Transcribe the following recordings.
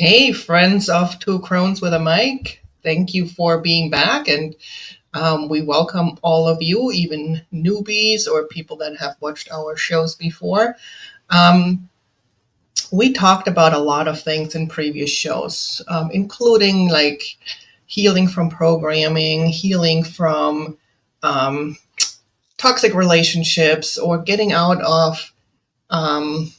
Hey, friends of Two Crones with a Mic. Thank you for being back. And we welcome all of you, even newbies or people that have watched our shows before. Um, we talked about a lot of things in previous shows, including like healing from programming, healing from um, toxic relationships, or getting out of um,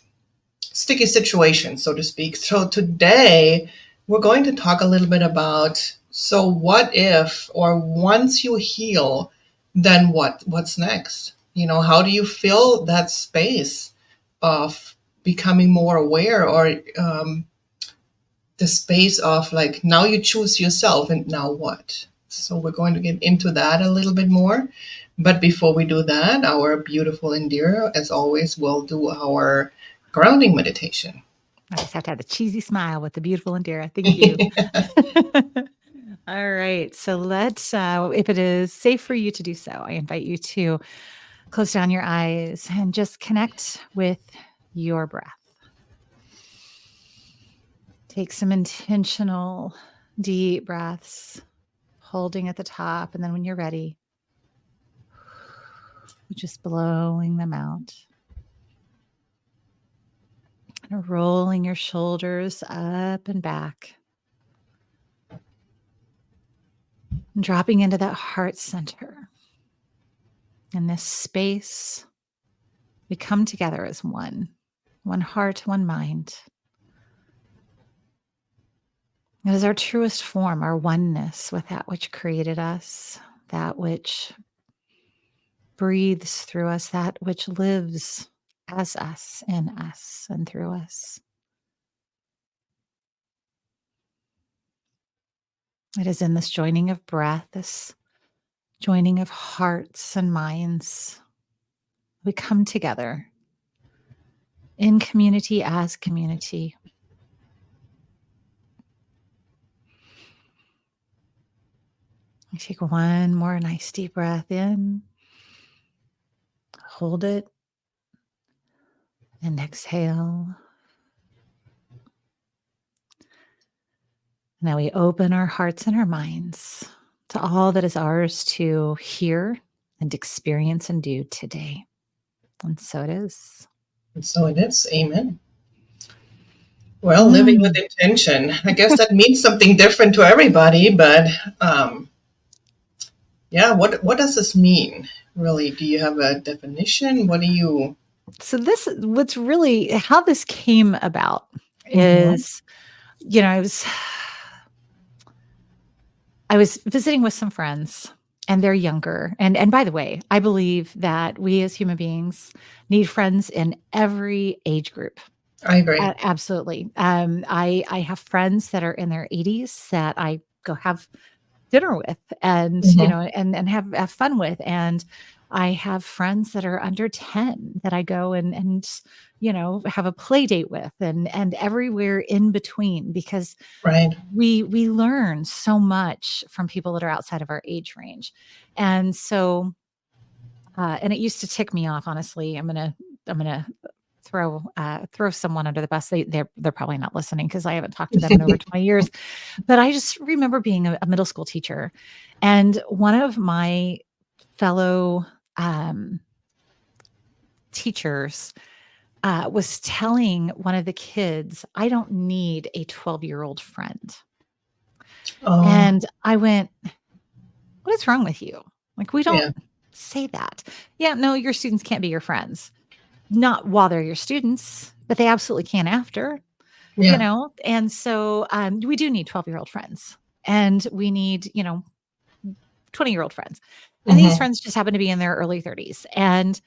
sticky situations, so to speak. So today we're going to talk a little bit about, so what if, or once you heal, then what's next? How do you fill that space of becoming more aware, or the space of like, now you choose yourself and now what? So we're going to get into that a little bit more. But before we do that, our beautiful Indira, as always, will do our grounding meditation. I just have to have the cheesy smile with the beautiful Indira. Thank you. All right. So let's, if it is safe for you to do so, I invite you to close down your eyes and just connect with your breath. Take some intentional deep breaths, holding at the top. And then when you're ready, just blowing them out. And rolling your shoulders up and back. And dropping into that heart center. In this space, we come together as one heart, one mind. It is our truest form, our oneness with that which created us, that which breathes through us, that which lives as us, in us, and through us. It is in this joining of breath, this joining of hearts and minds, we come together in community as community. Take one more nice deep breath in, hold it, and exhale. Now we open our hearts and our minds to all that is ours to hear and experience and do today. And so it is. And so it is. Amen. Well, living with intention. I guess that means something different to everybody, but yeah, what does this mean? Really, do you have a definition? What do you? So what's really how this came about is, I was visiting with some friends and they're younger. And by the way, I believe that we as human beings need friends in every age group. I agree. Absolutely. I have friends that are in their 80s that I go have dinner with and, and have fun with. And I have friends that are under 10 that I go and have a play date with and everywhere in between, because Right. we learn so much from people that are outside of our age range. And so, and it used to tick me off, honestly. I'm going to throw someone under the bus. They're probably not listening because I haven't talked to them in over 20 years. But I just remember being a middle school teacher, and one of my fellow teachers was telling one of the kids, "I don't need a 12-year-old friend." And I went, "What is wrong with you? Like, we don't Yeah. say that." Yeah, no, your students can't be your friends. Not while they're your students, but they absolutely can after. Yeah. And so we do need 12-year-old friends, and we need 20-year-old friends, and these Mm-hmm. friends just happen to be in their early 30s. And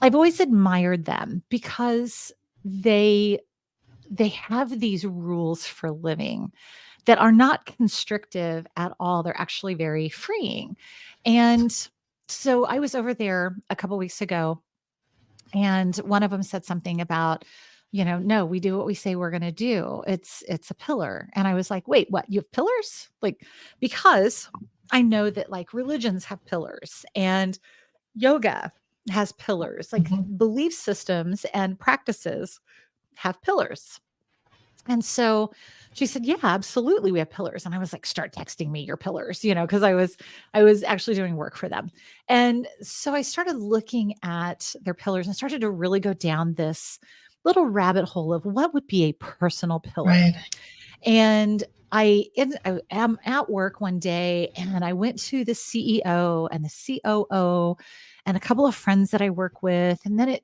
I've always admired them because they have these rules for living that are not constrictive at all. They're actually very freeing. And so I was over there a couple weeks ago, and one of them said something about, no, we do what we say we're going to do. It's a pillar. And I was like, wait, what? You have pillars? Like, because I know that like religions have pillars and yoga has pillars, like Mm-hmm. belief systems and practices have pillars. And so she said, "Yeah, absolutely, we have pillars." And I was like, "Start texting me your pillars," because I was actually doing work for them. And so I started looking at their pillars and started to really go down this little rabbit hole of what would be a personal pillar. Right. And I am at work one day and I went to the CEO and the COO and a couple of friends that I work with. And then it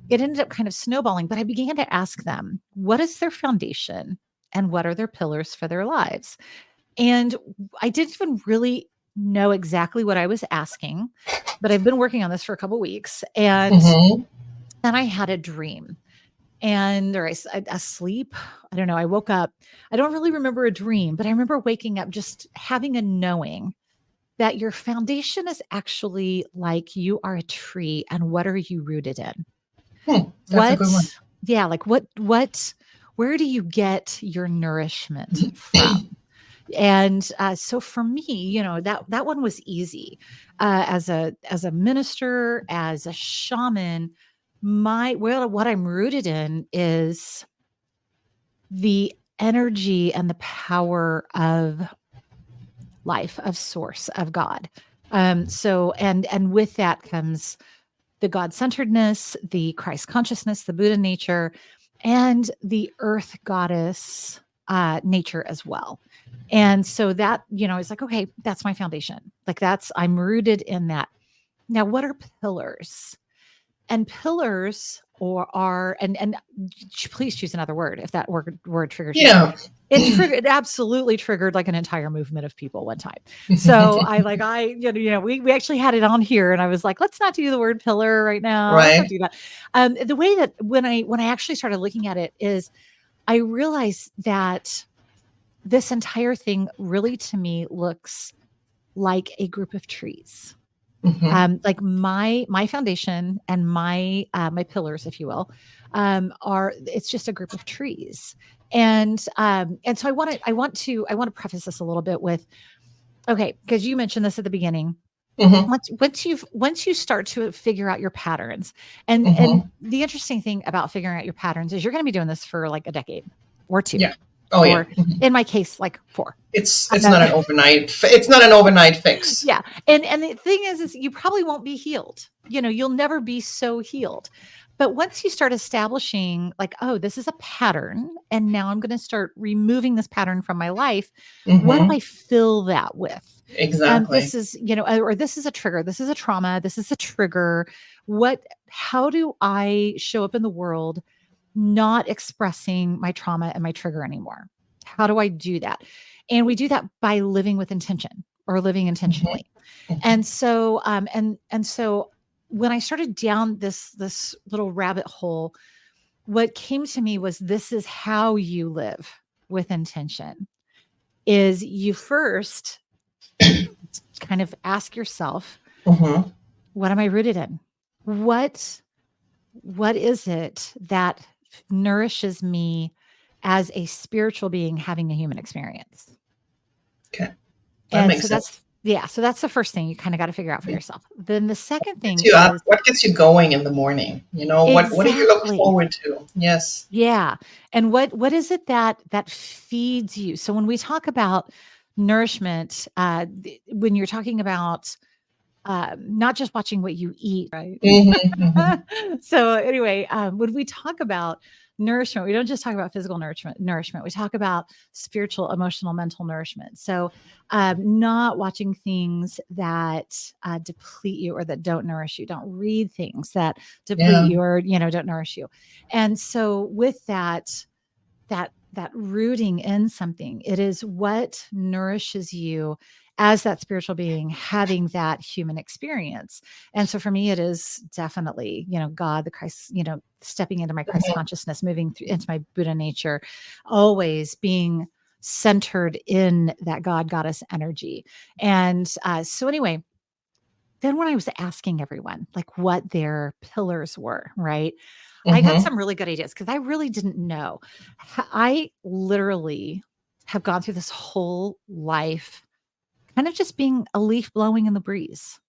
ended up kind of snowballing. But I began to ask them, what is their foundation and what are their pillars for their lives? And I didn't even really know exactly what I was asking, but I've been working on this for a couple weeks. And Mm-hmm. then I had a dream and or asleep. I don't know. I woke up. I don't really remember a dream, but I remember waking up just having a knowing that your foundation is actually like you are a tree and what are you rooted in? That's a good one. What, yeah, like where do you get your nourishment from? And so for me, that one was easy. As a minister, as a shaman, what I'm rooted in is the energy and the power of life, of source, of God. And with that comes the God-centeredness, the Christ consciousness, the Buddha nature, and the earth goddess nature as well. And so that, it's like, okay, that's my foundation. Like I'm rooted in that. Now, what are pillars? And pillars and please choose another word if that word triggers you. Yeah. It absolutely triggered like an entire movement of people one time. So we actually had it on here and I was like, let's not do the word pillar right now. Let's not Right. do that. The way that when I actually started looking at it is I realized that this entire thing really to me looks like a group of trees. Mm-hmm. Like my foundation and my pillars, if you will, are it's just a group of trees. And so I want to preface this a little bit with okay, because you mentioned this at the beginning. Mm-hmm. Once you start to figure out your patterns, and Mm-hmm. the interesting thing about figuring out your patterns is you're going to be doing this for like a decade or two, Yeah. Oh yeah. or in my case, like four. It's not Uh, an overnight. It's not an overnight fix. Yeah. And the thing is you probably won't be healed. You'll never be so healed. But once you start establishing like, oh, this is a pattern, and now I'm going to start removing this pattern from my life, what do Mm-hmm. I fill that with? Exactly. This is, or this is a trigger, this is a trauma, this is a trigger. How do I show up in the world not expressing my trauma and my trigger anymore? How do I do that? And we do that by living with intention or living Mm-hmm. intentionally. Mm-hmm. And so when I started down this little rabbit hole, what came to me was this is how you live with intention is you first kind of ask yourself, Mm-hmm. what am I rooted in? What what is it that nourishes me as a spiritual being having a human experience? Okay, that And makes so sense. that's the first thing you kind of got to figure out for yourself. Then the second Gets thing you up. is What gets you going in the morning? What do you look exactly. forward to? Yes. Yeah. And what is it that feeds you? So when we talk about nourishment, when you're talking about not just watching what you eat, right? Mm-hmm. Mm-hmm. So anyway, when we talk about nourishment, we don't just talk about physical nourishment. We talk about spiritual, emotional, mental nourishment. So not watching things that deplete you or that don't nourish you. Don't read things that deplete Yeah. you or don't nourish you. And so with that rooting in something, it is what nourishes you as that spiritual being having that human experience. And so for me it is definitely God, the Christ, stepping into my Christ Mm-hmm. consciousness, moving through into my Buddha nature, always being centered in that God goddess energy. And so anyway, then when I was asking everyone like what their pillars were, right, I got Mm-hmm. some really good ideas because I really didn't know. I literally have gone through this whole life kind of just being a leaf blowing in the breeze.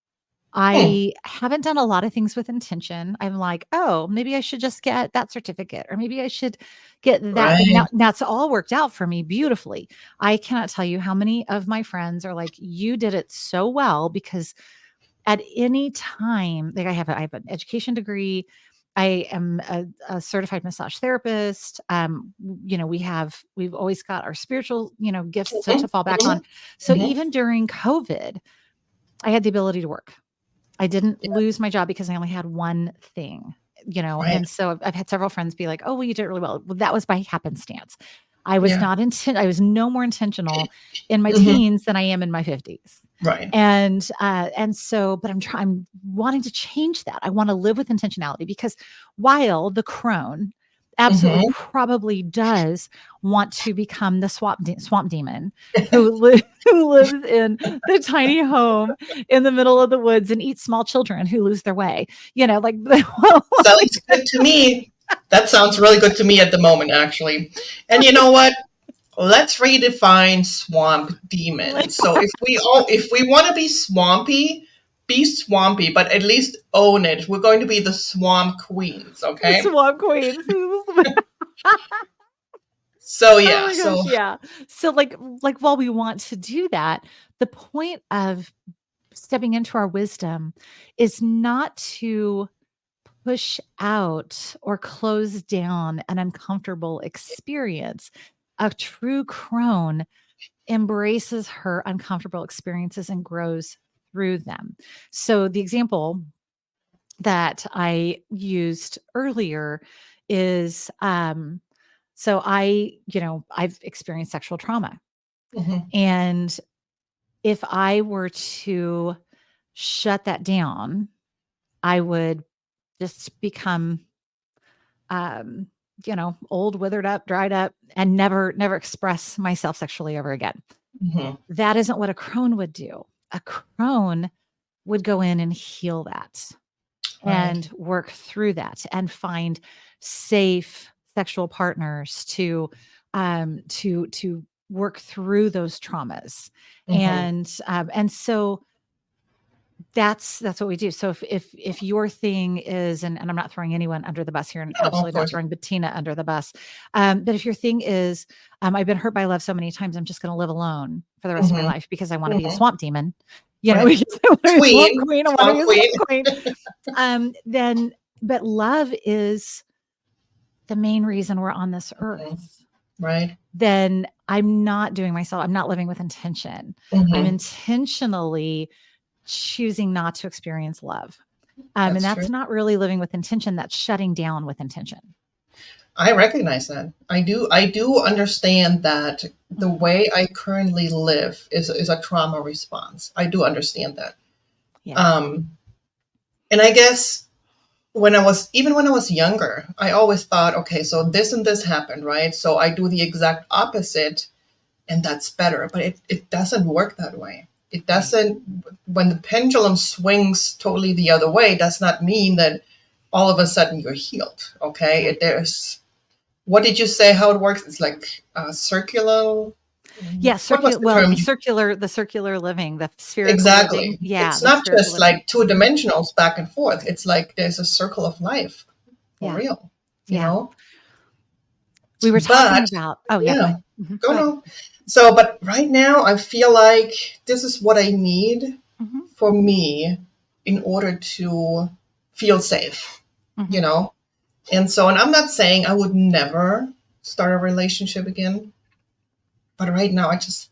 Hmm. I haven't done a lot of things with intention. I'm like, "Oh, maybe I should just get that certificate, or maybe I should get that." But Right. now it's all worked out for me beautifully. I cannot tell you how many of my friends are like, "You did it so well," because at any time, like I have an education degree. I am a certified massage therapist. We've always got our spiritual, gifts to Mhm, fall back on. mhm, So mhm. even during COVID, I had the ability to work. I didn't Yeah, lose my job because I only had one thing, right. and so I've had several friends be like, "Oh, well, you did really well." Well, that was by happenstance. I was Yeah. not inten I was no more intentional in my Mhm. teens than I am in my 50s. Right. But I'm wanting to change that. I wanna live with intentionality because while the crone absolutely Mhm. probably does want to become the swamp demon who lives in the tiny home in the middle of the woods and eats small children who lose their way, like, Sounds good to me. That sounds really good to me at the moment, actually. And you know what? Let's redefine swamp demon. So if we want to be swampy, but at least own it. We're going to be the swamp queens, the okay? swamp queens. So Oh yeah, my so gosh, yeah. So, while we want to do that, the point of stepping into our wisdom is not to push out or close down an uncomfortable experience. A true crone embraces her uncomfortable experiences and grows through them. So, the example that I used earlier is I've experienced sexual trauma. mhm, And if I were to shut that down, I would just become, um, old, withered up, dried up, and never express myself sexually ever again. mhm, That isn't what a crone would do. A crone would go in and heal that right. and work through that and find safe sexual partners to work through those traumas. Mhm. And so that's what we do. So if your thing is, and I'm not throwing anyone under the bus here, and No, of absolutely not course. throwing Bettina under the bus, but if your thing is, I've been hurt by love so many times, I'm just going to live alone for the rest of my Mhm, life because I want to be a mhm. swamp demon, Right. because I want to be a swamp Queen, queen, I want to swamp be a queen. swamp queen. Then, but love is the main reason we're on this Mhm, earth. right. Then I'm not living with intention. I'm Mhm. intentionally choosing not to experience love. And That's true. that's not really living with intention, that's shutting down with intention. I recognize that. I do understand that the Mhm. way I currently live is a trauma response. I do understand that. Yeah. Um, and I guess when I was younger, I always thought, okay, so this and this happened, right? So I do the exact opposite, and that's better. But it doesn't work that way. It Right. doesn't. When the pendulum swings totally the other way, does not mean that all of a sudden you're healed. Okay, Yeah. there's what did you say? How it works? It's like circular. Yeah, What was the term? You the circular living, the spherical living. exactly. Yeah, It's the not spherical just living. like two dimensionals back and forth. It's like there's a circle of life for Yeah. real. You Yeah. know. We were talking But about Oh, yeah, go yeah, ahead. go Go ahead. no. So, but right now, I feel like this is what I need Mhm. for me in order to feel safe. You Mhm. know. And I'm not saying I would never start a relationship again, but right now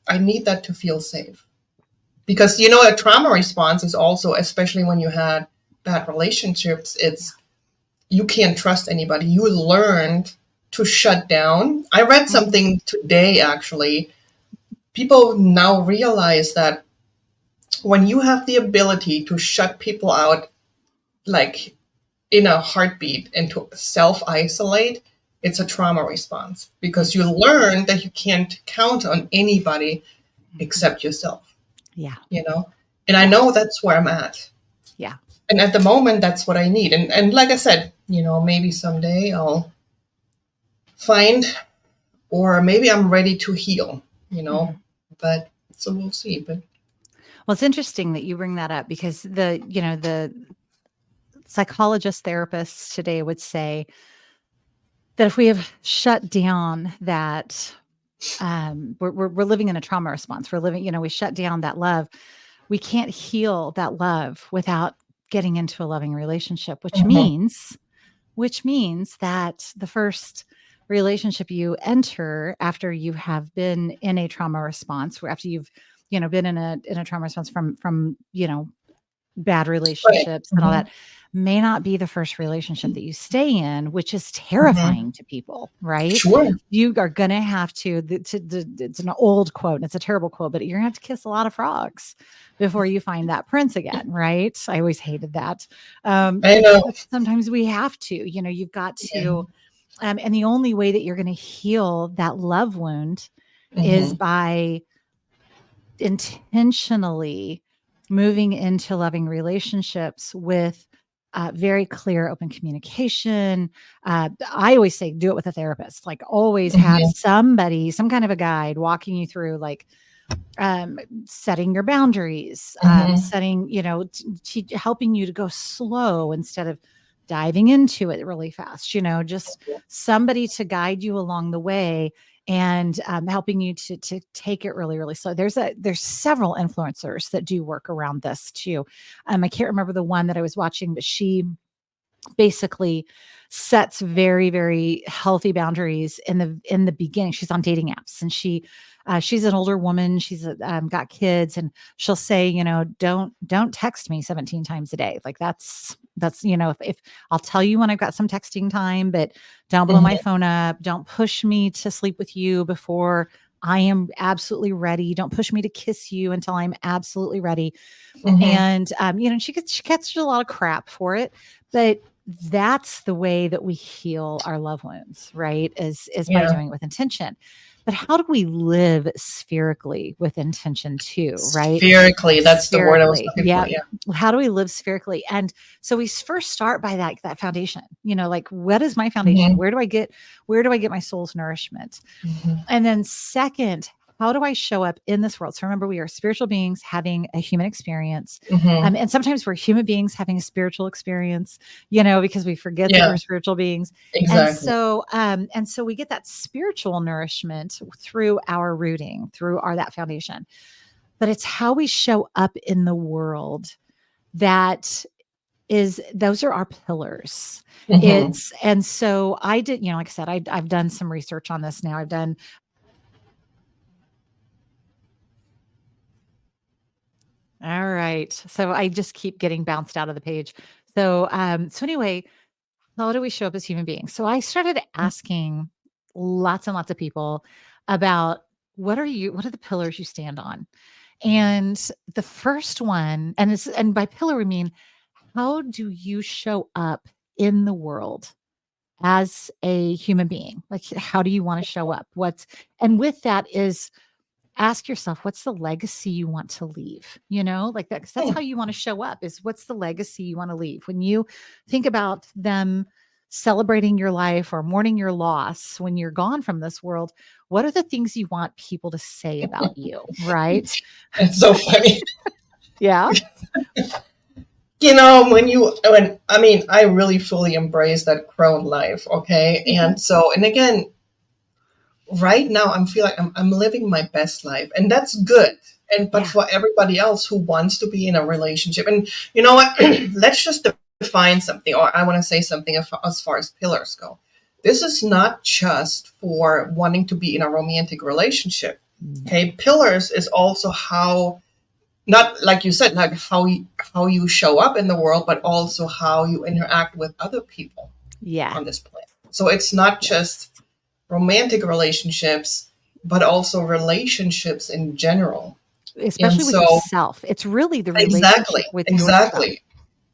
I need that to feel safe. Because a trauma response is also, especially when you had bad relationships, Yeah. it's you can't trust anybody. You learned to shut down. I read Mhm. something today actually. People now realize that when you have the ability to shut people out like in a heartbeat and to self isolate, it's a trauma response because you Yes. learn that you can't count on anybody Mhm. except yourself, Yeah. you know? And I Yeah. know that's where I'm at. Yeah. And at the moment, that's what I need. And like I said, maybe someday I'll find, or maybe I'm ready to heal, you know? Mhm. But so we'll see. But Well, it's interesting that you bring that up because the psychologists, therapists today would say that if we have shut down that, we're living in a trauma response. We're living, we shut down that love. We can't heal that love without getting into a loving relationship, Hmm. which means that the first relationship you enter after you have been in a trauma response, or after you've, been in a trauma response from, bad Right. relationships and all Hmm. that, may not be the first relationship that you stay in, which is Hmm. terrifying to people, right? Sure. You are going to have it's an old quote and it's a terrible quote, but you're going to have to kiss a lot of frogs before you find that prince again, right? I always hated that. I But know. sometimes we have to, you've got Yeah. to, and the only way that you're going to heal that love wound is Hmm. by intentionally moving into loving relationships with very clear, open communication. I always say, do it with a therapist. Like, always have Hmm. somebody, some kind of a guide walking you through, like, um, setting your boundaries, Hmm. setting, helping you to go slow instead of diving into it really fast, just somebody to guide you along the way and helping you to take it really, really slow. There's several influencers that do work around this too. I can't remember the one that I was watching, but she basically sets very, very healthy boundaries in the beginning. She's on dating apps, and she's an older woman. She's got kids, and she'll say, don't text me 17 times a day. Like, that's if I'll tell you when I've got some texting time, but don't blow my Hmm. phone up. Don't push me to sleep with you before I am absolutely ready. Don't push me to kiss you until I'm absolutely ready. Hmm. And she gets a lot of crap for it, but that's the way that we heal our loved ones, right? Is by Yeah. doing it with intention. But how do we live spherically with intention too, right? Spherically, that's the word I was Spherically. looking for. Yeah. Yeah. How do we live spherically? And so we first start by that foundation. Like, what is my foundation? Hmm. Where do I get my soul's nourishment? Hmm. And then second, how do I show up in this world? So remember, we are spiritual beings having a human experience. Hmm. And sometimes we're human beings having a spiritual experience, because we forget that Yeah. we're spiritual beings. And Exactly. so, we get that spiritual nourishment through our rooting, through that foundation. But it's how we show up in the world that those are our pillars. Hmm. It's And so I did, like I said, I've done some research on this now. I've done. All right. So I just keep getting bounced out of the page. So anyway, how do we show up as human beings? So I started asking lots and lots of people about, what are the pillars you stand on? And the first one, and by pillar we mean, how do you show up in the world as a human being? Like, how do you want to show up? And with that is, ask yourself, what's the legacy you want to leave? Like that, 'cause that's how you want to show up, is what's the legacy you want to leave. When you think about them celebrating your life or mourning your loss when you're gone from this world, what are the things you want people to say about you? Right. It's so funny. Yeah. When I mean, I really fully embrace that crone life. Okay. Mhm. And again, right now I feel like I'm living my best life, and that's good. But Yeah. for everybody else who wants to be in a relationship, and you know what, let's just define something, or I want to say something as far as pillars go. This is not just for wanting to be in a romantic relationship. No. Okay, pillars is also how, not like you said, like how you show up in the world, but also how you interact with other people Yeah. on this planet. So it's not Yes. just romantic relationships, but also relationships in general. And Especially with so, yourself. It's really the exactly, relationship with yourself. exactly,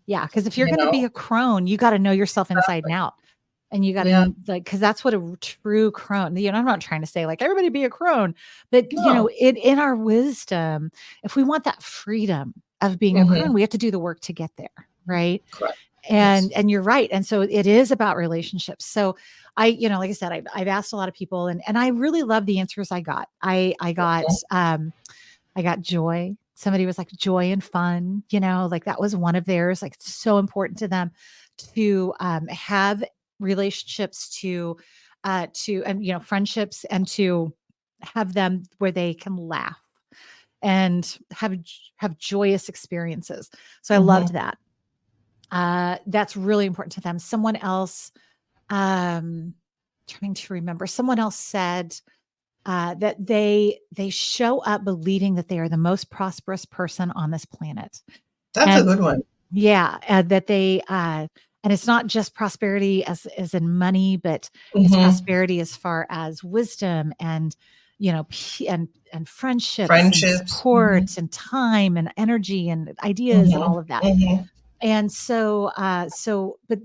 Yeah, because if you're you gonna be know, a crone, you gotta know yourself inside and exactly. out. And you Yeah, gotta, like, because that's what a true crone, I'm not trying to say, like, everybody be a crone, but, no, in our wisdom, if we want that freedom of being a hmm, crone, we have to do the work to get there, right? correct. Yes. And you're right, and so it is about relationships. So like I said, I've asked a lot of people, and I really love the answers I got. I got joy. somebody was like joy and fun, like that was one of theirs. Like it's so important to them to have relationships and friendships and to have them where they can laugh and have joyous experiences. So I loved Mhm. that. That's really important to them. Someone else, trying to remember, someone else said that they show up believing that they are the most prosperous person on this planet, That's a and good one. yeah, that they and it's not just prosperity as in money, but it's Mhm. prosperity as far as wisdom and and friendships and Friendships. Mhm. support and time and energy and ideas and Mhm. all of that. Mhm. And but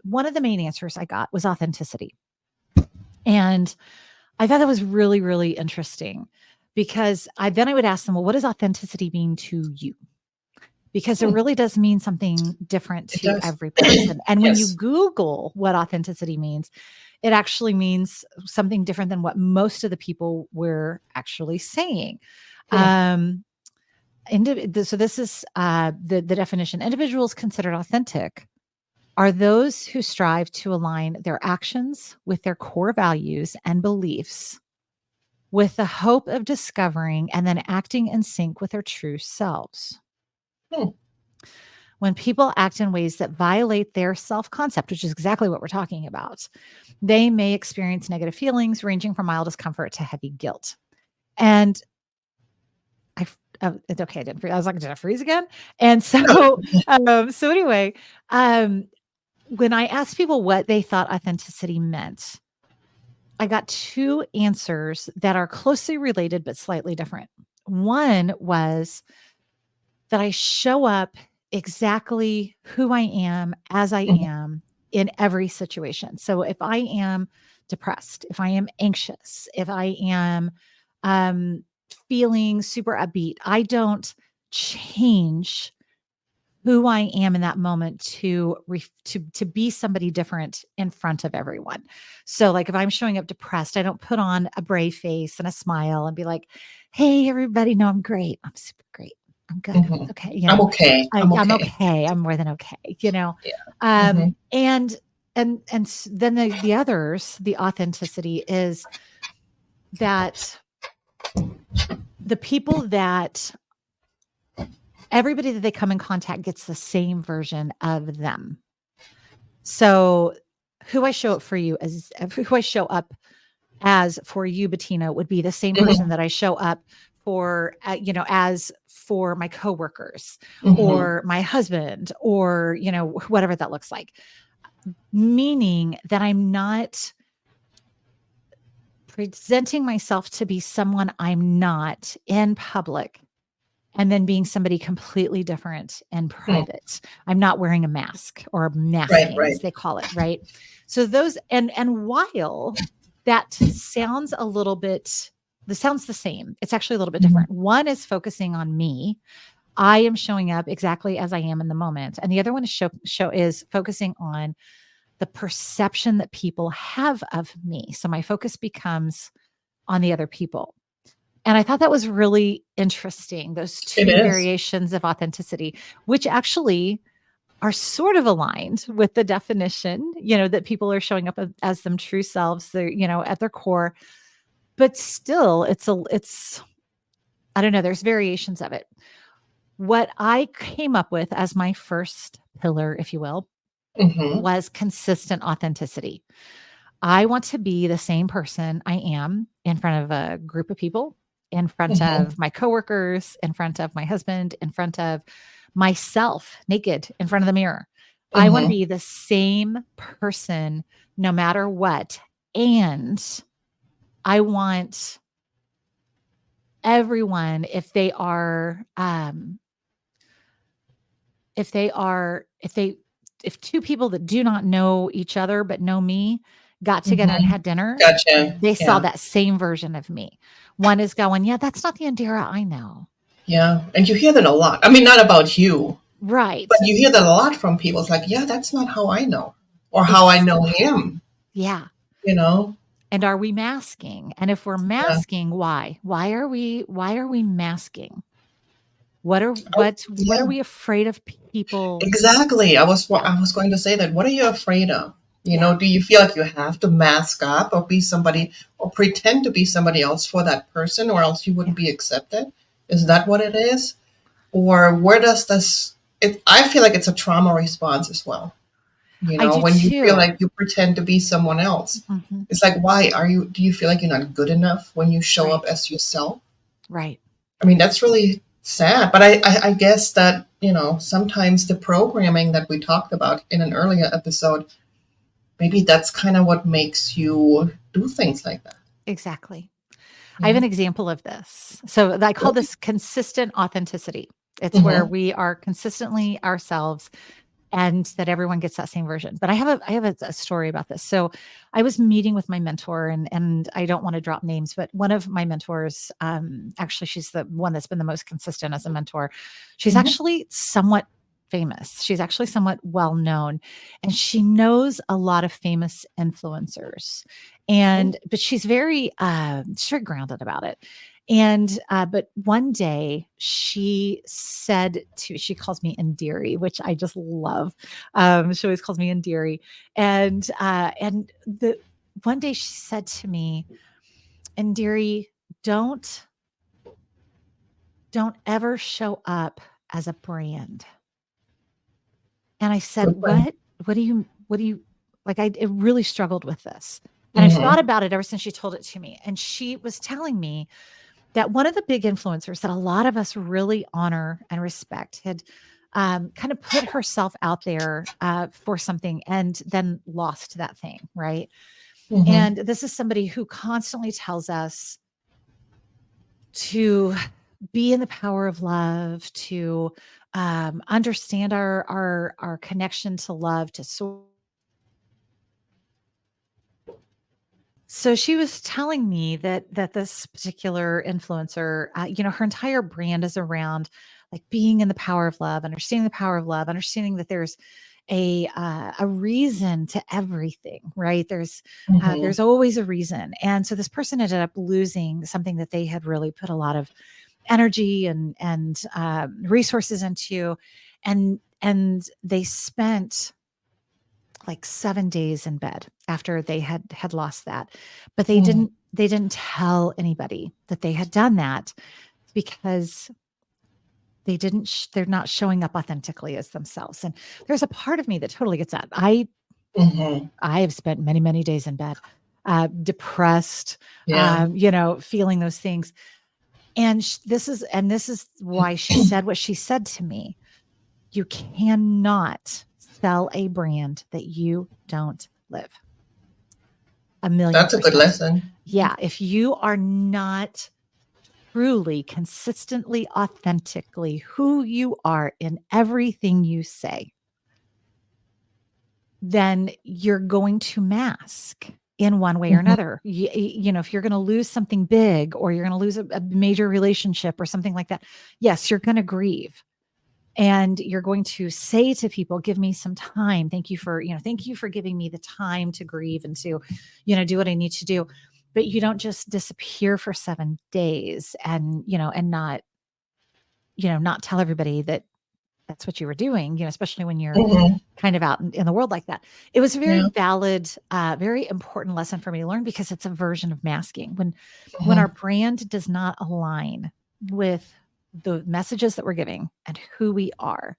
one of the main answers I got was authenticity. And I thought that was really, really interesting because I would ask them, well, what does authenticity mean to you? Because it Hmm. really does mean something different It to does. every person. And when you Yes. Google what authenticity means, it actually means something different than what most of the people were actually saying. Hmm. Um, so this is the definition. Individuals considered authentic are those who strive to align their actions with their core values and beliefs with the hope of discovering and then acting in sync with their true selves. Hmm. When people act in ways that violate their self concept, which is exactly what we're talking about, they may experience negative feelings ranging from mild discomfort to heavy guilt. And it's okay. I didn't freeze. I was like, did I freeze again? And No. so anyway, um, when I asked people what they thought authenticity meant, I got two answers that are closely related but slightly different. One was that I show up exactly who I am as I Mhm. am in every situation. So if I am depressed, if I am anxious, if I am um, feeling super upbeat, I don't change who I am in that moment to be somebody different in front of everyone. So like if I'm showing up depressed, I don't put on a brave face and a smile and be like, "Hey everybody, no, I'm great. I'm super great. I'm good. It's Mhm. okay." I'm okay. I'm I'm okay. okay. I'm more than okay. Yeah. Um Mhm. and then the others, the authenticity is that the people that everybody that they come in contact gets the same version of them. So, who I show up as for you, Bettina, would be the same person Mhm. that I show up for, as for my coworkers Mhm. or my husband or, whatever that looks like. Meaning that I'm not presenting myself to be someone I'm not in public and then being somebody completely different in Hmm. private. I'm not wearing a mask or Right. masking as Right. they call it, right? So those and while that sounds a little bit this sounds the same. It's actually a little bit Mhm. different. One is focusing on me. I am showing up exactly as I am in the moment. And the other one is focusing on the perception that people have of me. So my focus becomes on the other people. And I thought that was really interesting, those It 2 is. variations of authenticity, which actually are sort of aligned with the definition, that people are showing up as them true selves, they're, at their core, but still it's I don't know, there's variations of it. What I came up with as my first pillar, if you will, Mhm. was consistent authenticity. I want to be the same person I am in front of a group of people, in front Mhm. of my coworkers, in front of my husband, in front of myself, naked in front of the mirror. I want to Mhm. be the same person no matter what. And I want everyone, if two people that do not know each other but know me got together and Mhm. had dinner, Gotcha. they saw Yeah. that same version of me. One is going, "Yeah, that's not the Indira I know." Yeah. And you hear that a lot. I mean, not about you, but Right. you hear that a lot from people. It's like, yeah, that's not how I know, or how I know Exactly. him. Yeah. You know. And are we masking? And if we're Yeah. masking, why? Why are we masking? Oh, what are yeah. we afraid of people? Exactly. Yeah. I was going to say that. What are you afraid of? You Yeah. know, do you feel like you have to mask up or be somebody or pretend to be somebody else for that person or else you Yeah. wouldn't be accepted? Is Yeah. that what it is? Or where does this I feel like it's a trauma response as well. You I know, do when you feel too. like you pretend to be someone else. Mhm. It's like why are you do you feel like you're not good enough when you show Right. up as yourself? Right. I mean, that's really sad. But I guess that, you know, sometimes the programming that we talked about in an earlier episode, maybe that's kind of what makes you do things like that. Exactly. I have Yeah. an example of this. So I call Okay. this consistent authenticity. It's where Mm-hmm. we are consistently ourselves and that everyone gets that same version. But I have a story about this. So I was meeting with my mentor, and I don't want to drop names, but one of my mentors, actually, she's the one that's been the most consistent as a mentor. She's Mm-hmm. actually somewhat famous. She's actually somewhat well known, and she knows a lot of famous influencers. And but she's very grounded about it. And but one day she calls me Indiri, which I just love. She always calls me Indiri. And the one day she said to me, Indiri, don't don't ever show up as a brand. And I said, Good one. what? What do you like? I it really struggled with this. And I've thought Mm-hmm. about it ever since she told it to me. And she was telling me that one of the big influencers that a lot of us really honor and respect had kind of put herself out there for something and then lost that thing, right? Mm-hmm. And this is somebody who constantly tells us to be in the power of love, to understand our connection to love, to source. So she was telling me that this particular influencer, her entire brand is around like being in the power of love, understanding the power of love, understanding that there's a reason to everything, right? Mm-hmm. There's always a reason, and so this person ended up losing something that they had really put a lot of energy and resources into, and they spent like 7 days in bed after they had lost that. But they didn't tell anybody that they had done that because they're not showing up authentically as themselves. And there's a part of me that totally gets that. Mm-hmm. I have spent many, many days in bed, depressed, Yeah. feeling those things. And this is why she said what she said to me. You cannot sell a brand that you don't live. A million That's a good percent. lesson. Yeah, if you are not truly, consistently, authentically who you are in everything you say, then you're going to mask in one way or Mm-hmm. another. If you're going to lose something big or you're going to lose a major relationship or something like that, yes, you're going to grieve. And you're going to say to people, give me some time. Thank you for giving me the time to grieve and to, do what I need to do. But you don't just disappear for 7 days and not tell everybody that that's what you were doing, especially when you're Mm-hmm. kind of out in the world like that. It was a very Yeah. valid, very important lesson for me to learn because it's a version of masking. When our Mm-hmm. brand does not align with the messages that we're giving and who we are,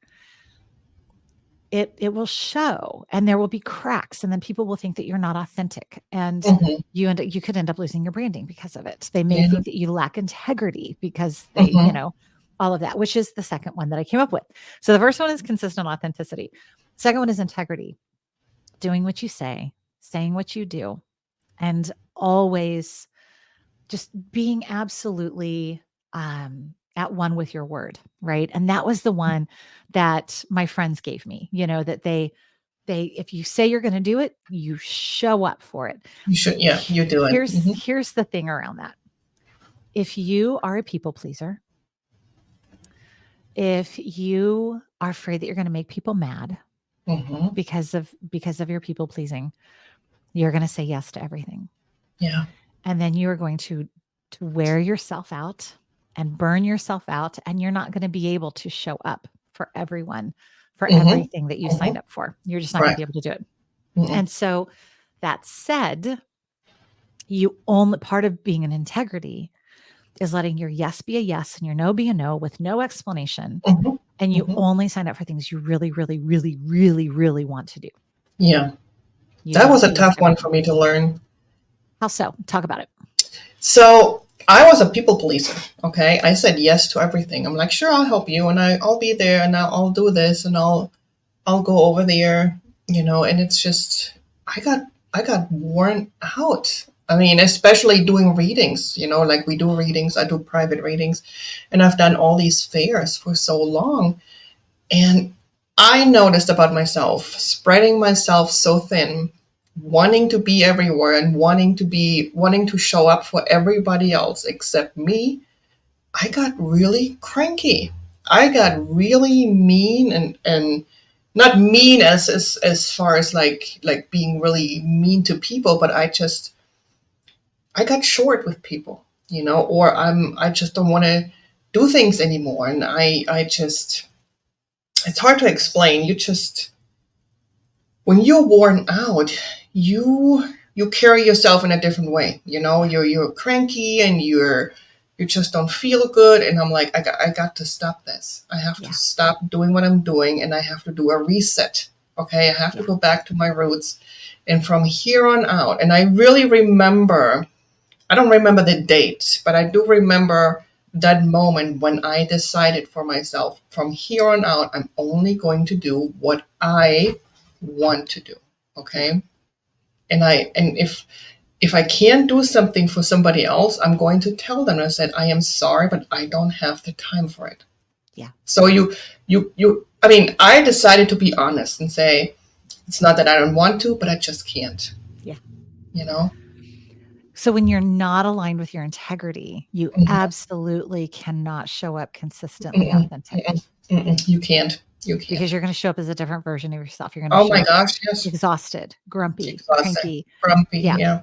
it will show and there will be cracks and then people will think that you're not authentic and Mm-hmm. you could end up losing your branding because of it. They may Yeah. think that you lack integrity because Mm-hmm. all of that, which is the second one that I came up with. So the first one is consistent authenticity. Second one is integrity, doing what you say, saying what you do, and always just being absolutely at one with your word, right? And that was the one that my friends gave me, that they if you say you're going to do it, you show up for it. You should. Yeah. You do it. Mm-hmm. Here's the thing around that. If you are a people pleaser, if you are afraid that you're going to make people mad Mm-hmm. because of your people pleasing, you're going to say yes to everything. Yeah. And then you are going to wear yourself out and burn yourself out, and you're not going to be able to show up for everyone, for Mm-hmm. everything that you signed Mm-hmm. up for. You're just not going to Right. be able to do it. Mm-mm. And so that said, you only part of being an integrity is letting your yes be a yes and your no be a no with no explanation. Mm-hmm. And you Mm-hmm. only sign up for things you really, really, really, really, really want to do. Yeah. You That don't was a do tough one everything. for me to learn. How so? Talk about it. So I was a people pleaser. Okay. I said yes to everything. I'm like, sure, I'll help you and I'll be there and I'll do this and I'll go over there, and it's just I got worn out. I mean, especially doing readings, like we do readings, I do private readings, and I've done all these fairs for so long. And I noticed about myself, spreading myself so thin, wanting to be everywhere and wanting to show up for everybody else except me. I got really cranky. I got really mean and not mean as far as like being really mean to people, but I got short with people, or I just don't want to do things anymore, and I just it's hard to explain. You just when you're worn out, you carry yourself in a different way. You're cranky and you just don't feel good. And I'm like, I got to stop this. I have to Yeah. stop doing what I'm doing, and I have to do a reset. Okay, I have to Yeah. go back to my roots, and from here on out. And I really remember. I don't remember the date, but I do remember that moment when I decided for myself, from here on out, I'm only going to do what I want to do. Yeah. Okay. And if I can't do something for somebody else, I'm going to tell them. I said, I am sorry, but I don't have the time for it. Yeah. So I mean, I decided to be honest and say, it's not that I don't want to, but I just can't, Yeah. you know? So when you're not aligned with your integrity, you Mhm. absolutely cannot show up consistently Mm-mm, authentic mm-mm, mm-mm. You can't. You because can't. you're going to show up as a different version of yourself. You're going to Oh show my up gosh, yes. exhausted, grumpy, Exhausting. cranky. Grumpy, Yeah. yeah.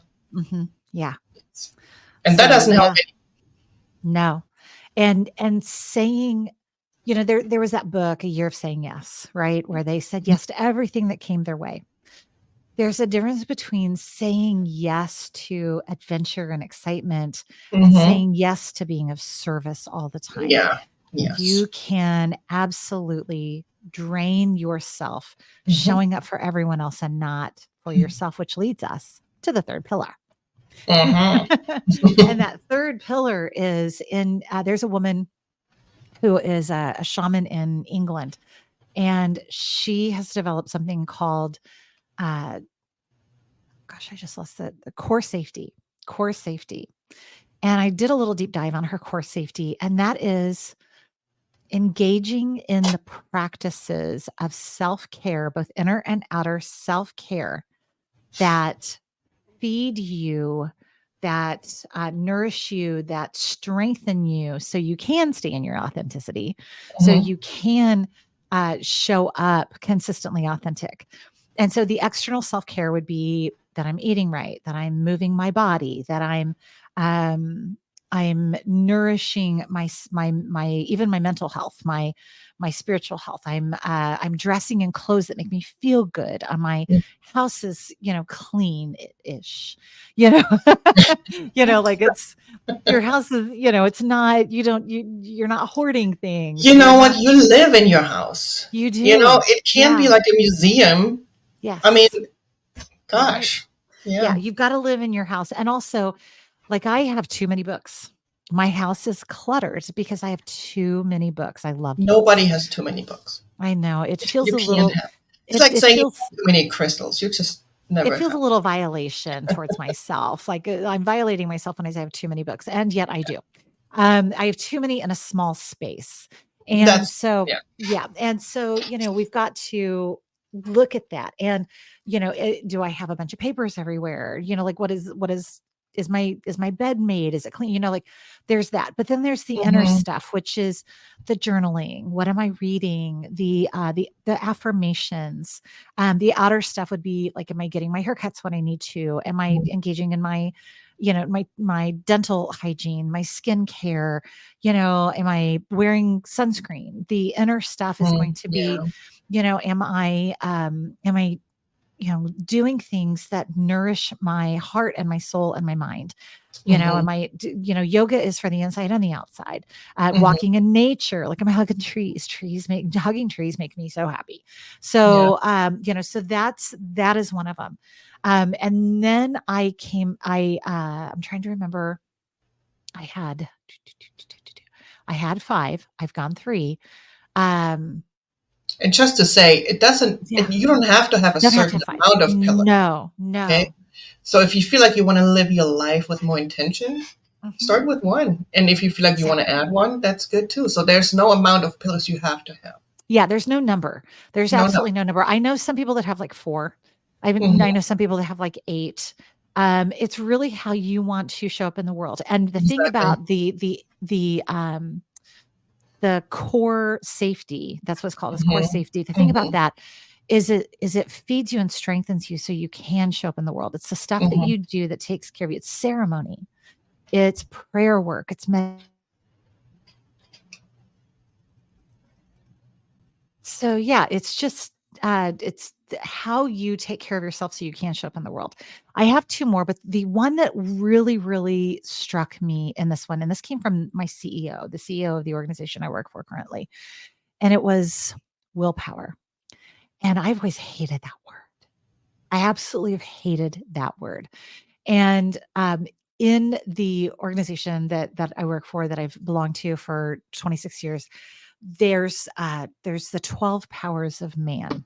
Yeah. And that So doesn't help yeah, any. no. And saying, there was that book, A Year of Saying Yes, right? Where they said yes to everything that came their way. There's a difference between saying yes to adventure and excitement and Mm-hmm. saying yes to being of service all the time. Yeah. Yes. You can absolutely drain yourself Mm-hmm. showing up for everyone else and not for yourself, which leads us to the third pillar. Mm-hmm. And that third pillar is there's a woman who is a shaman in England, and she has developed something called, uh, gosh, I just lost the core safety. And I did a little deep dive on her core safety, and that is engaging in the practices of self care, both inner and outer self care that feed you, that nourish you, that strengthen you so you can stay in your authenticity, so Mm-hmm. you can show up consistently authentic. And so the external self care would be that I'm eating right, that I'm moving my body, that um, I'm nourishing my even my mental health, my spiritual health. I'm dressing in clothes that make me feel good. My house is, clean ish, you know, like it's your house is, it's not, you're not hoarding things. You You're know what? not, You live in your house. you do. It can't be Yeah. like a museum. I mean, Yes. You're right. gosh. Yeah. Yeah. You've got to live in your house. And also, like, I have too many books. My house is cluttered because I have too many books. I love Nobody books. has too many books. I know. It feels You a can't little, have. It's like it saying you feels have too many crystals. You just it never feels a have. little violation towards myself. Like, I'm violating myself when I say I have too many books, and yet I do. I have too many in a small space. And That's so, yeah. yeah. And so, we've got to look at that. And, do I have a bunch of papers everywhere? Like, is my bed made? Is it clean? Like, there's that. But then there's the inner Mm-hmm. stuff, which is the journaling. What am I reading? The affirmations. The outer stuff would be like, am I getting my haircuts when I need to? Am I engaging in my my dental hygiene, my skincare, am I wearing sunscreen? The inner stuff is going to be, Yeah. am I doing things that nourish my heart and my soul and my mind. Hmm. Am I, yoga is for the inside and the outside. Hmm. Walking in nature, like I'm hugging trees. Hugging trees make me so happy. Yeah. So, so that is one of them. And then I'm trying to remember. I had, I had five. I've gone three. Um, And just to say, yeah, you don't have to have a don't have to certain have five. amount of pillars. No, Okay. no. So if you feel like you want to live your life with more intention, Mhm. start with one. And if you feel like you want to Exactly. add one, that's good too. So there's no amount of pillars you have to have. Yeah, there's no number. There's No, no. absolutely no number. I know some people that have like 4. I Hmm. know some people that have like 8. It's really how you want to show up in the world. And the thing Exactly. about the core safety, that's what it's called, is core Hmm. safety. The thing about Hmm. that is it feeds you and strengthens you so you can show up in the world. It's the stuff that Hmm. you do that takes care of you. It's ceremony. It's prayer work. It's So yeah, it's just how you take care of yourself so you can show up in the world. I have 2 more, but the one that really, really struck me in this one, and this came from my CEO, the CEO of the organization I work for currently, and it was willpower. And I've always hated that word. I absolutely have hated that word. And in the organization that I work for, that I've belonged to for 26 years, there's the 12 powers of man.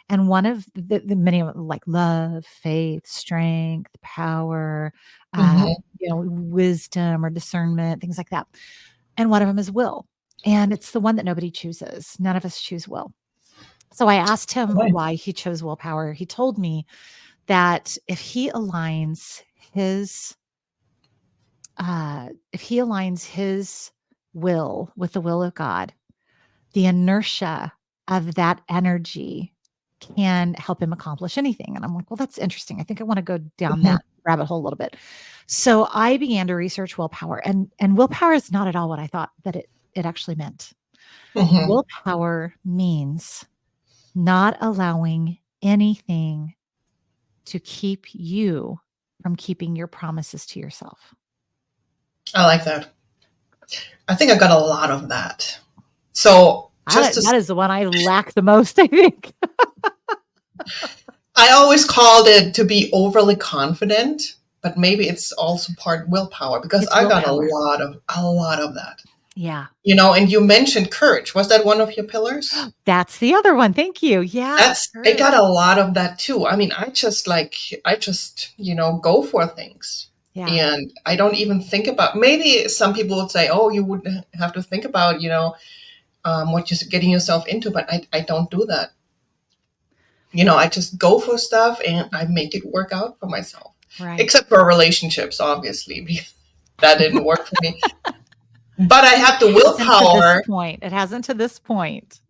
And one of the many of them, like love, faith, strength, power, Hmm. wisdom or discernment, things like that. And one of them is will. And it's the one that nobody chooses. None of us choose will. So I asked him Right. why he chose willpower. He told me that his if he aligns his will with the will of God, the inertia of that energy can help him accomplish anything. And I'm like, well, that's interesting. I think I want to go down Hmm. that rabbit hole a little bit. So I began to research willpower, and willpower is not at all what I thought that it actually meant. Hmm. Willpower means not allowing anything to keep you from keeping your promises to yourself. I like that. I think I got a lot of that. So just to, That is the one I lack the most, I think. I always called it to be overly confident, but maybe it's also part willpower because It's I got willpower. a lot of that. Yeah. And you mentioned courage. Was that one of your pillars? That's the other one. Thank you. Yeah, I got courage. a lot of that too. I mean, I just, go for things. Yeah. And I don't even think about, maybe some people would say, oh, you wouldn't have to think about, what you're getting yourself into, but I don't do that. I just go for stuff and I make it work out for myself. Right. Except for relationships, obviously, because that didn't work for me. But I had the Hasn't to this willpower. point. It hasn't to this point.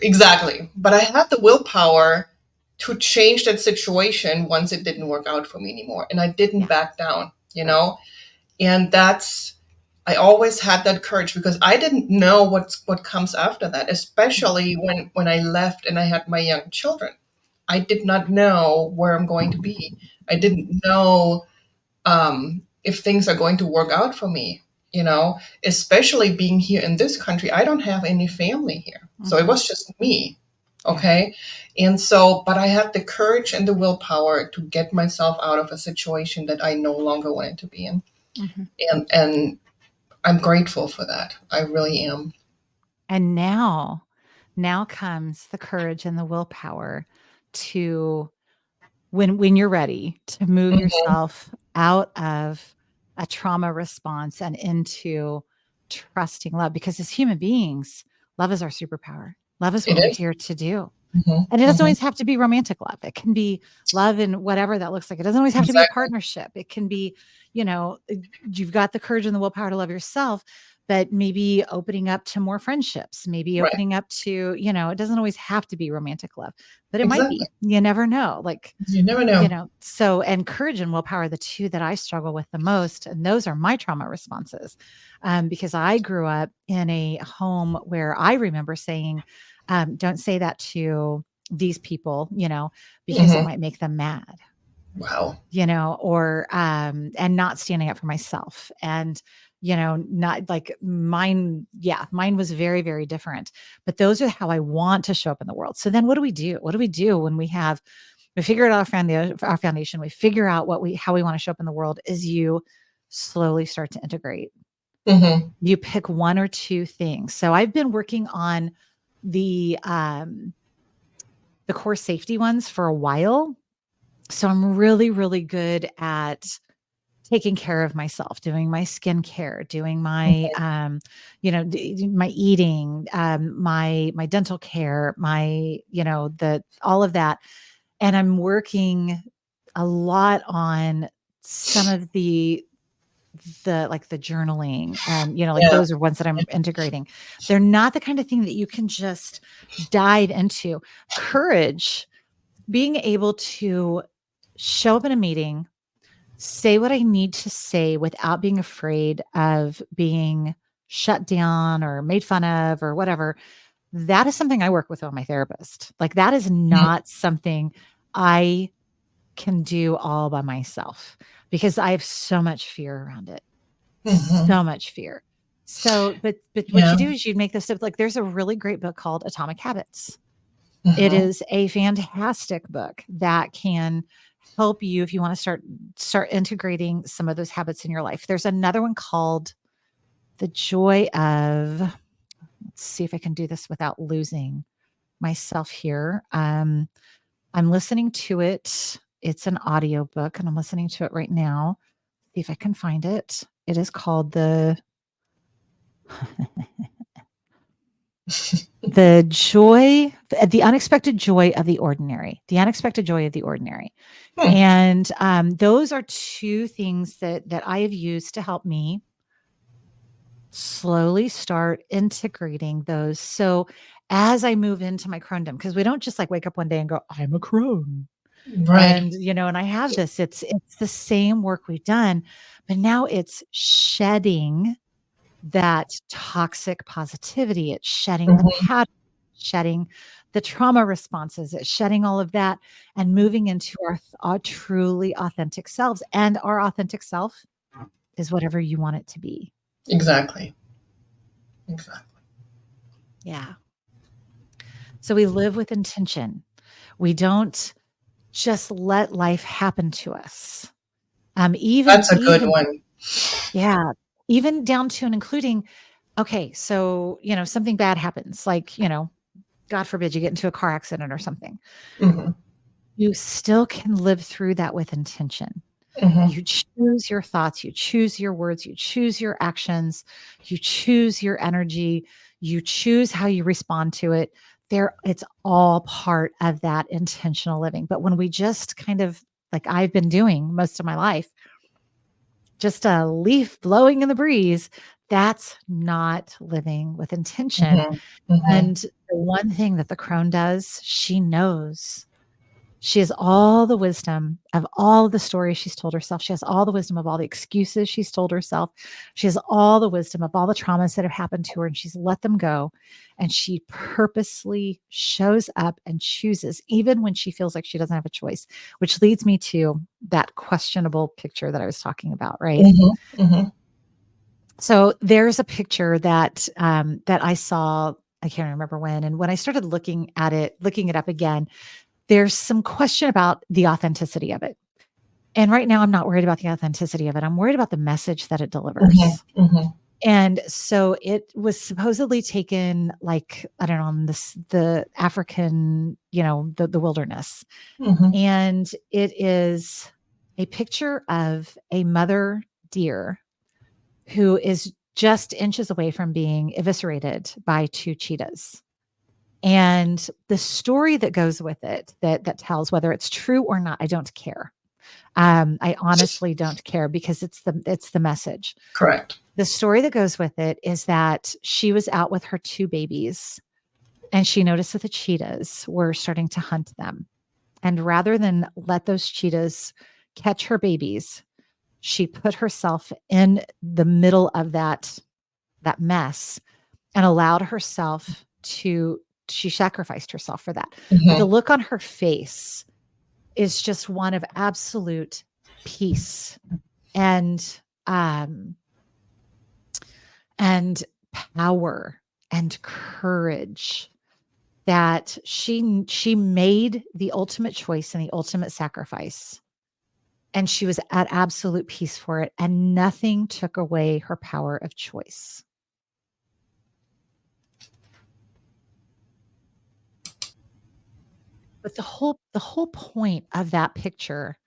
Exactly. But I had the willpower to change that situation once it didn't work out for me anymore. And I didn't Yeah. back down, Right. And I always had that courage because I didn't know what comes after that, Mhm. especially when I left and I had my young children. I did not know where I'm going to be. I Mhm. didn't know if things are going to work out for me, especially being here in this country. I don't have any family here. So it Mhm. was just me. Yeah. Okay. And so, but I had the courage and the willpower to get myself out of a situation that I no longer wanted to be in. Mhm. And I'm grateful for that. I really am. And now comes the courage and the willpower to when you're ready to move Hmm. yourself out of a trauma response and into trusting love, because as human beings, love is our superpower. Love is It what we're is. here to do. Hmm. And it doesn't Hmm. always have to be romantic love. It can be love in whatever that looks like. It doesn't always have to be a Exactly. partnership. It can be, you know, you've got the courage and the willpower to love yourself, but maybe opening up to more friendships, maybe Right. opening up to, it doesn't always have to be romantic love, but it might Exactly. be. You never know. Like, You never know. so, and courage and willpower are the two that I struggle with the most. And those are my trauma responses. Because I grew up in a home where I remember saying, don't say that to these people, because it Hmm. might make them mad, Wow. or and not standing up for myself, and not like mine. Yeah, mine was very, very different, but those are how I want to show up in the world. So then what do we do? What do we do when we figure out our foundation, we figure out how we want to show up in the world? Is you slowly start to integrate. Hmm. You pick one or two things. So I've been working on the core safety ones for a while. So I'm really, really good at taking care of myself, doing my skincare, doing my, my eating, my dental care, my, the all of that. And I'm working a lot on some of the journaling, and like Yeah. those are ones that I'm integrating. They're not the kind of thing that you can just dive into. Courage, being able to show up in a meeting, say what I need to say without being afraid of being shut down or made fun of or whatever. That is something I work with on my therapist. Like, that is not something I can do all by myself, because I have so much fear around it. Hmm. So much fear. So, but what Yeah. you do is you make this stuff. Like, there's a really great book called Atomic Habits. It Hmm. is a fantastic book that can help you if you want to start integrating some of those habits in your life. There's another one called The Joy of, let's see if I can do this without losing myself here. I'm listening to it. It's an audio book, and I'm listening to it right now. See if I can find it. It is called the unexpected joy of the ordinary. The unexpected joy of the ordinary. Hmm. And those are two things that I have used to help me slowly start integrating those. So as I move into my crondom, because we don't just like wake up one day and go, I'm a crone. Right. And and I have this, it's the same work we've done, but now it's shedding that toxic positivity. It's shedding the Hmm. pattern, shedding the trauma responses, it's shedding all of that and moving into our truly authentic selves. And our authentic self is whatever you want it to be. Exactly. Exactly. Yeah. So we live with intention. We don't just let life happen to us. That's a good one. Yeah, even down to and including, okay, so, something bad happens, like, God forbid you get into a car accident or something. Hmm. You still can live through that with intention. Hmm. You choose your thoughts, you choose your words, you choose your actions, you choose your energy, you choose how you respond to it. It's all part of that intentional living. But when we just kind of, like I've been doing most of my life, just a leaf blowing in the breeze, that's not living with intention. Hmm. Hmm. And the one thing that the crone does, she knows. She has all the wisdom of all the stories she's told herself. She has all the wisdom of all the excuses she's told herself. She has all the wisdom of all the traumas that have happened to her, and she's let them go. And she purposely shows up and chooses, even when she feels like she doesn't have a choice, which leads me to that questionable picture that I was talking about, right? Hmm. Hmm. So there's a picture that I saw. I can't remember when. And when I started looking it up again, there's some question about the authenticity of it. And right now, I'm not worried about the authenticity of it. I'm worried about the message that it Hmm. delivers. Hmm. And so it was supposedly taken, like, I don't know, in the African, the wilderness. Hmm. And it is a picture of a mother deer who is just inches away from being eviscerated by two cheetahs. And the story that goes with it, that tells whether it's true or not, I don't care. I honestly don't care because it's the message. Correct. The story that goes with it is that she was out with her 2 babies, and she noticed that the cheetahs were starting to hunt them. And rather than let those cheetahs catch her babies, she put herself in the middle of that mess and allowed herself to she sacrificed herself for that. But the Hmm. look on her face is just one of absolute peace and um and power and courage that she made the ultimate choice and the ultimate sacrifice, and she was at absolute peace for it, and nothing took away her power of choice. But the whole point of that picture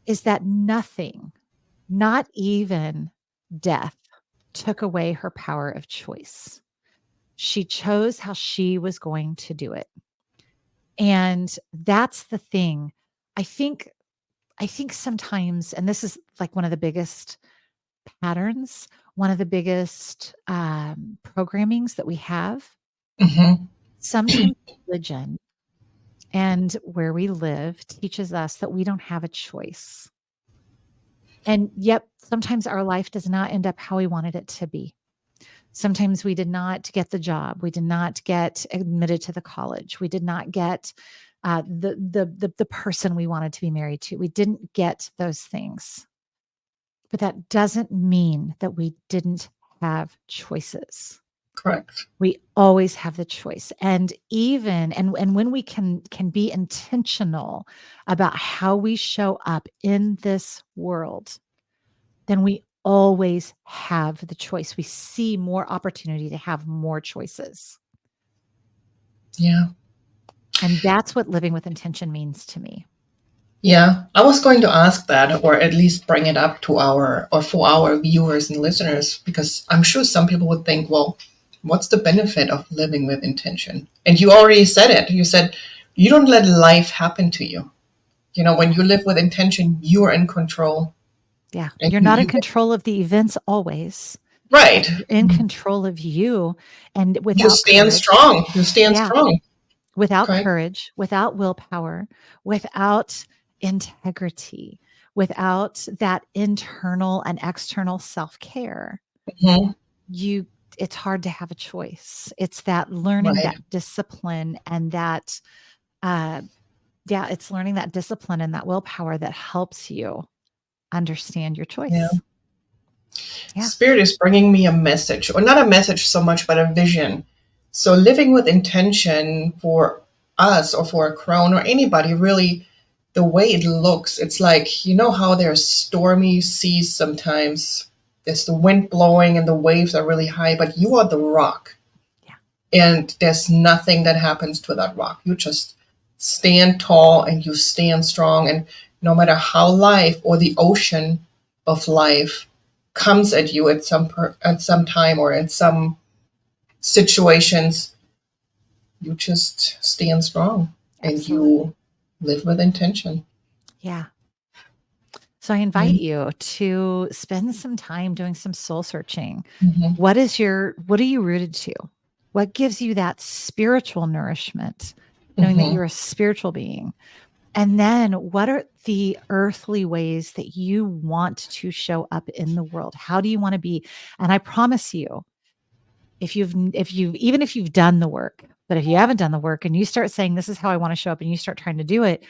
is that nothing, not even death, took away her power of choice. She chose how she was going to do it. And that's the thing. I think I think sometimes, and this is like one of the biggest patterns, one of the biggest programmings that we have. Hmm. Sometimes religion and where we live teaches us that we don't have a choice. And yet, sometimes our life does not end up how we wanted it to be. Sometimes we did not get the job. We did not get admitted to the college. We did not get the person we wanted to be married to. We didn't get those things. But that doesn't mean that we didn't have choices. Correct. We always have the choice. And even and when we can be intentional about how we show up in this world, then we always have the choice. We see more opportunity to have more choices. Yeah. And that's what living with intention means to me. Yeah, I was going to ask that, or at least bring it up to our, or for our viewers and listeners, because I'm sure some people would think, well, what's the benefit of living with intention? And you already said it. You said you don't let life happen to you. You know, when Yeah. you live with intention, you are in control, Yeah. and You're not in control of the events always, but right. you're in control of you. And You without stand courage, strong. You stand yeah, strong. without Okay. courage, without willpower, without integrity, without that internal and external self-care, Hmm. you it's hard to have a choice. It's that learning Right. that discipline and that uh yeah, it's learning that discipline and that willpower that helps you understand your Yeah. choice. Yeah. Spirit is bringing me a message, or not a message so much, but a vision. So, living with intention for us, or for a crone, or anybody really, the way it looks, it's like, you know, how there's stormy seas sometimes. There's the wind blowing and the waves are really high, but you are the rock. Yeah. And there's nothing that happens to that rock. You just stand tall and you stand strong. And no matter how life or the ocean of life comes at you at at some time, or in some situations, you just stand strong and Absolutely. you live with intention. Yeah. So I Yeah. invite you to spend some time doing some soul searching. Hmm. What are you rooted to? What gives you that spiritual nourishment, knowing that Hmm. you're a spiritual being? And then what are the earthly ways that you want to show up in the world? How do you want to be? And I promise you, if you've even if you've done the work, but if you haven't done the work and you start saying this is how I want to show up and you start trying to do it,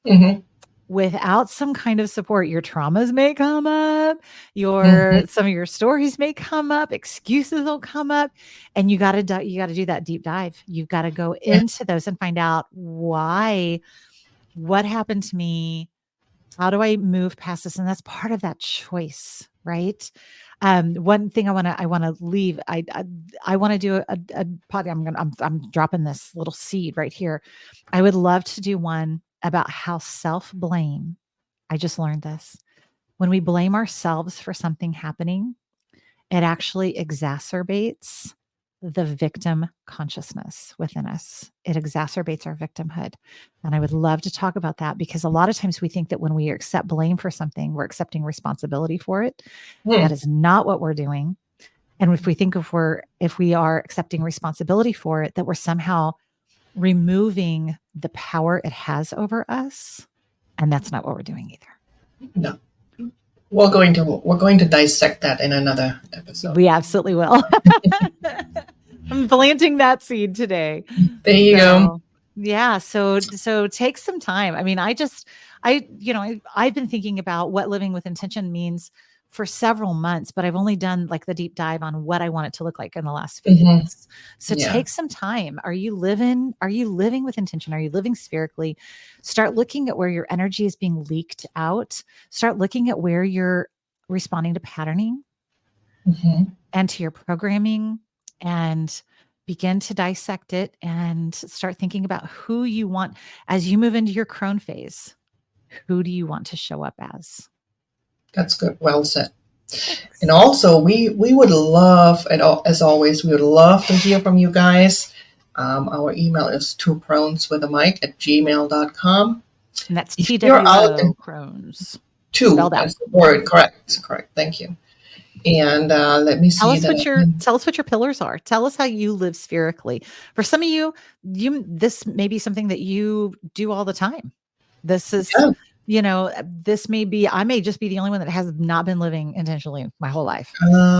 Hmm. without some kind of support, your traumas may come up, Hmm. your some of your stories may come up, excuses will come up, and you got to do that deep dive. You've got to go Yeah. into those and find out why, what happened to me, how do I move past this? And that's part of that choice, right? One thing I want to leave. I want to do a pod. I'm dropping this little seed right here. I would love to do one about how self blame. I just learned this. When we blame ourselves for something happening, it actually exacerbates the victim consciousness within us. It exacerbates our victimhood. And I would love to talk about that because a lot of times we think that when we accept blame for something, we're accepting responsibility for it. That Hmm. is not what we're doing. And if we think if we are accepting responsibility for it, that we're somehow removing the power it has over us. And that's not what we're doing either. No, we're going to dissect that in another episode. We absolutely will. I'm planting that seed today. There you go. So, yeah, so take some time. I mean, I've been thinking about what living with intention means for several months, but I've only done like the deep dive on what I want it to look like in the last few Hmm. weeks. So Yeah. take some time. Are you living with intention? Are you living spherically? Start looking at where your energy is being leaked out. Start looking at where you're responding to patterning Hmm. and to your programming and begin to dissect it and start thinking about who you want as you move into your crone phase. Who do you want to show up as? That's good. Well said. And Thanks. also, we would love, and as always, we would love to hear from you guys. Our email is twocrones@gmail.com. And that's If you're out TWO in Crohn's two, spelled out. as the word, correct, correct. Thank you. And let me Tell see us that. what your pillars are. Tell us how you live spherically. For some of you, this may be something that you do all the time. This is, Yeah. this may be I may just be the only one that has not been living intentionally my whole life.